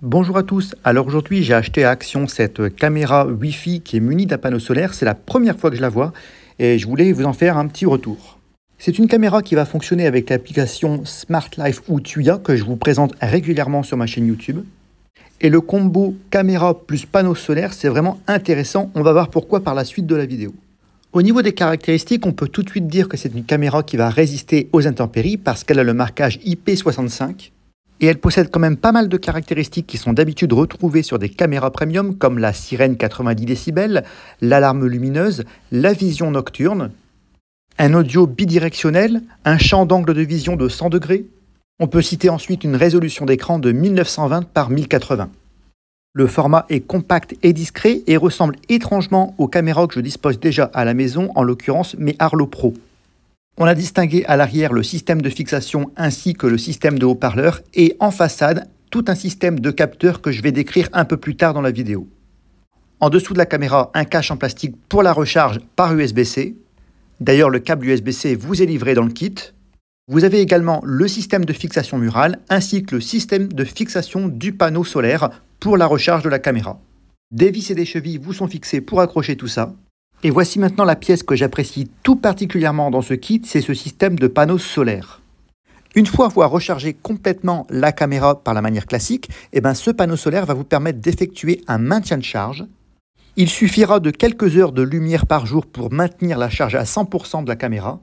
Bonjour à tous, alors aujourd'hui j'ai acheté à Action cette caméra Wi-Fi qui est munie d'un panneau solaire, c'est la première fois que je la vois et je voulais vous en faire un petit retour. C'est une caméra qui va fonctionner avec l'application Smart Life ou Tuya que je vous présente régulièrement sur ma chaîne YouTube. Et le combo caméra plus panneau solaire c'est vraiment intéressant, on va voir pourquoi par la suite de la vidéo. Au niveau des caractéristiques, on peut tout de suite dire que c'est une caméra qui va résister aux intempéries parce qu'elle a le marquage IP65. Et elle possède quand même pas mal de caractéristiques qui sont d'habitude retrouvées sur des caméras premium comme la sirène 90 décibels, l'alarme lumineuse, la vision nocturne, un audio bidirectionnel, un champ d'angle de vision de 100 degrés. On peut citer ensuite une résolution d'écran de 1920 par 1080. Le format est compact et discret et ressemble étrangement aux caméras que je dispose déjà à la maison, en l'occurrence mes Arlo Pro. On a distingué à l'arrière le système de fixation ainsi que le système de haut-parleur et en façade, tout un système de capteurs que je vais décrire un peu plus tard dans la vidéo. En dessous de la caméra, un cache en plastique pour la recharge par USB-C. D'ailleurs, le câble USB-C vous est livré dans le kit. Vous avez également le système de fixation murale ainsi que le système de fixation du panneau solaire pour la recharge de la caméra. Des vis et des chevilles vous sont fixées pour accrocher tout ça. Et voici maintenant la pièce que j'apprécie tout particulièrement dans ce kit, c'est ce système de panneaux solaires. Une fois avoir rechargé complètement la caméra par la manière classique, ce panneau solaire va vous permettre d'effectuer un maintien de charge. Il suffira de quelques heures de lumière par jour pour maintenir la charge à 100% de la caméra.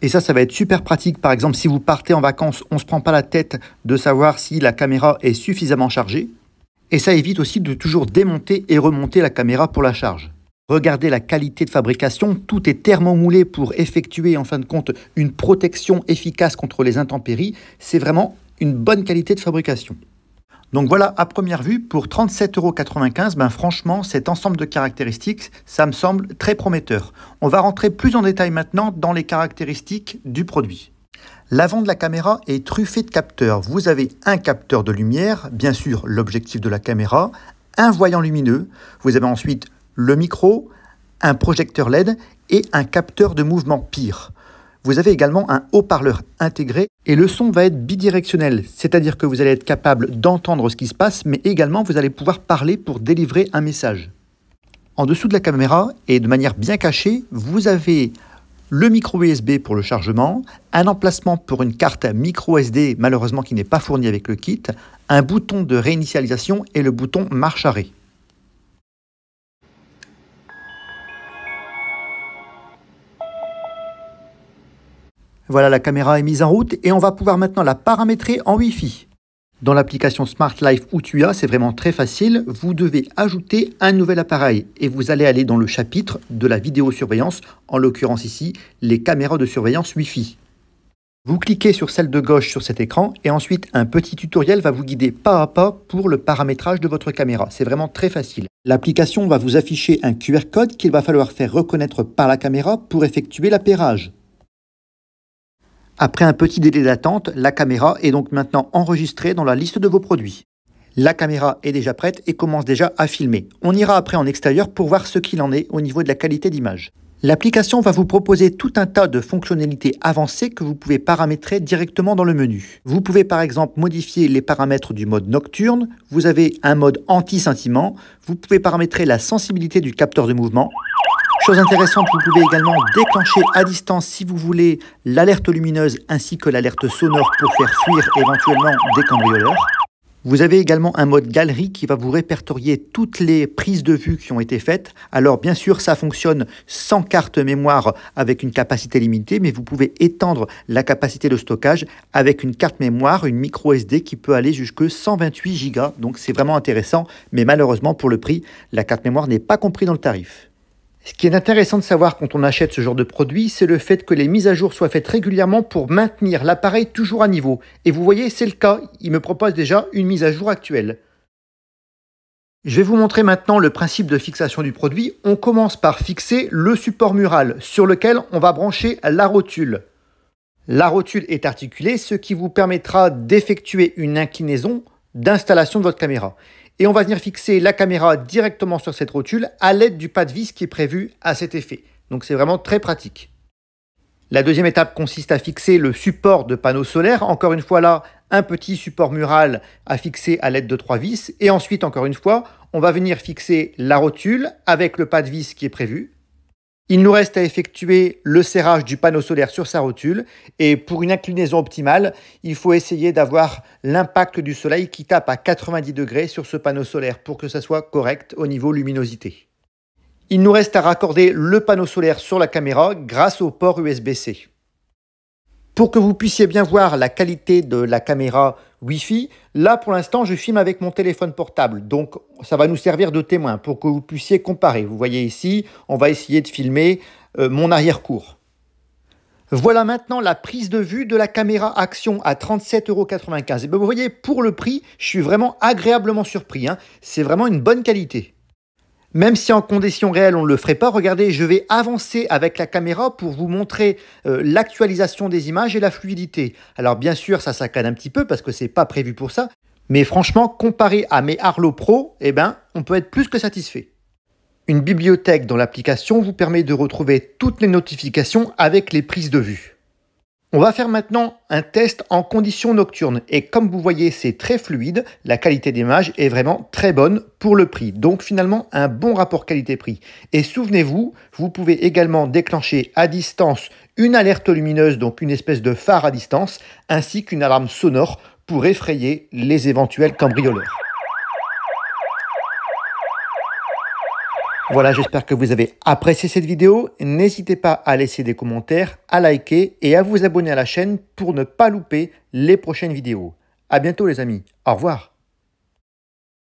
Et ça va être super pratique. Par exemple, si vous partez en vacances, on ne se prend pas la tête de savoir si la caméra est suffisamment chargée. Et ça évite aussi de toujours démonter et remonter la caméra pour la charge. Regardez la qualité de fabrication, tout est thermomoulé pour effectuer en fin de compte une protection efficace contre les intempéries. C'est vraiment une bonne qualité de fabrication. Donc voilà, à première vue, pour 37,95 €, franchement, cet ensemble de caractéristiques, ça me semble très prometteur. On va rentrer plus en détail maintenant dans les caractéristiques du produit. L'avant de la caméra est truffé de capteurs. Vous avez un capteur de lumière, bien sûr l'objectif de la caméra, un voyant lumineux, vous avez ensuite le micro, un projecteur LED et un capteur de mouvement PIR. Vous avez également un haut-parleur intégré et le son va être bidirectionnel, c'est-à-dire que vous allez être capable d'entendre ce qui se passe, mais également vous allez pouvoir parler pour délivrer un message. En dessous de la caméra et de manière bien cachée, vous avez le micro USB pour le chargement, un emplacement pour une carte micro SD malheureusement qui n'est pas fournie avec le kit, un bouton de réinitialisation et le bouton marche-arrêt. Voilà, la caméra est mise en route et on va pouvoir maintenant la paramétrer en Wi-Fi. Dans l'application Smart Life ou Tuya, c'est vraiment très facile. Vous devez ajouter un nouvel appareil et vous allez aller dans le chapitre de la vidéosurveillance, en l'occurrence ici, les caméras de surveillance Wi-Fi. Vous cliquez sur celle de gauche sur cet écran et ensuite un petit tutoriel va vous guider pas à pas pour le paramétrage de votre caméra. C'est vraiment très facile. L'application va vous afficher un QR code qu'il va falloir faire reconnaître par la caméra pour effectuer l'appairage. Après un petit délai d'attente, la caméra est donc maintenant enregistrée dans la liste de vos produits. La caméra est déjà prête et commence déjà à filmer. On ira après en extérieur pour voir ce qu'il en est au niveau de la qualité d'image. L'application va vous proposer tout un tas de fonctionnalités avancées que vous pouvez paramétrer directement dans le menu. Vous pouvez par exemple modifier les paramètres du mode nocturne, vous avez un mode anti-scintillement, vous pouvez paramétrer la sensibilité du capteur de mouvement. Chose intéressante, vous pouvez également déclencher à distance si vous voulez l'alerte lumineuse ainsi que l'alerte sonore pour faire fuir éventuellement des cambrioleurs. Vous avez également un mode galerie qui va vous répertorier toutes les prises de vue qui ont été faites. Alors bien sûr, ça fonctionne sans carte mémoire avec une capacité limitée, mais vous pouvez étendre la capacité de stockage avec une carte mémoire, une micro SD qui peut aller jusque 128 Go. Donc c'est vraiment intéressant, mais malheureusement pour le prix, la carte mémoire n'est pas comprise dans le tarif. Ce qui est intéressant de savoir quand on achète ce genre de produit, c'est le fait que les mises à jour soient faites régulièrement pour maintenir l'appareil toujours à niveau. Et vous voyez, c'est le cas, il me propose déjà une mise à jour actuelle. Je vais vous montrer maintenant le principe de fixation du produit. On commence par fixer le support mural sur lequel on va brancher la rotule. La rotule est articulée, ce qui vous permettra d'effectuer une inclinaison d'installation de votre caméra. Et on va venir fixer la caméra directement sur cette rotule à l'aide du pas de vis qui est prévu à cet effet. Donc c'est vraiment très pratique. La deuxième étape consiste à fixer le support de panneau solaire. Encore une fois là, un petit support mural à fixer à l'aide de 3 vis. Et ensuite, encore une fois, on va venir fixer la rotule avec le pas de vis qui est prévu. Il nous reste à effectuer le serrage du panneau solaire sur sa rotule. Et pour une inclinaison optimale, il faut essayer d'avoir l'impact du soleil qui tape à 90 degrés sur ce panneau solaire pour que ça soit correct au niveau luminosité. Il nous reste à raccorder le panneau solaire sur la caméra grâce au port USB-C. Pour que vous puissiez bien voir la qualité de la caméra Wi-Fi, là pour l'instant je filme avec mon téléphone portable, donc ça va nous servir de témoin pour que vous puissiez comparer. Vous voyez ici, on va essayer de filmer mon arrière-cour. Voilà maintenant la prise de vue de la caméra Action à 37,95 €. Et bien vous voyez, pour le prix, je suis vraiment agréablement surpris, hein. C'est vraiment une bonne qualité. Même si en conditions réelles on ne le ferait pas, regardez, je vais avancer avec la caméra pour vous montrer l'actualisation des images et la fluidité. Alors bien sûr, ça saccade un petit peu parce que ce n'est pas prévu pour ça. Mais franchement, comparé à mes Arlo Pro, eh ben, on peut être plus que satisfait. Une bibliothèque dans l'application vous permet de retrouver toutes les notifications avec les prises de vue. On va faire maintenant un test en conditions nocturnes et comme vous voyez c'est très fluide, la qualité d'image est vraiment très bonne pour le prix. Donc finalement un bon rapport qualité-prix. Et souvenez-vous, vous pouvez également déclencher à distance une alerte lumineuse, donc une espèce de phare à distance, ainsi qu'une alarme sonore pour effrayer les éventuels cambrioleurs. Voilà, j'espère que vous avez apprécié cette vidéo. N'hésitez pas à laisser des commentaires, à liker et à vous abonner à la chaîne pour ne pas louper les prochaines vidéos. À bientôt les amis. Au revoir.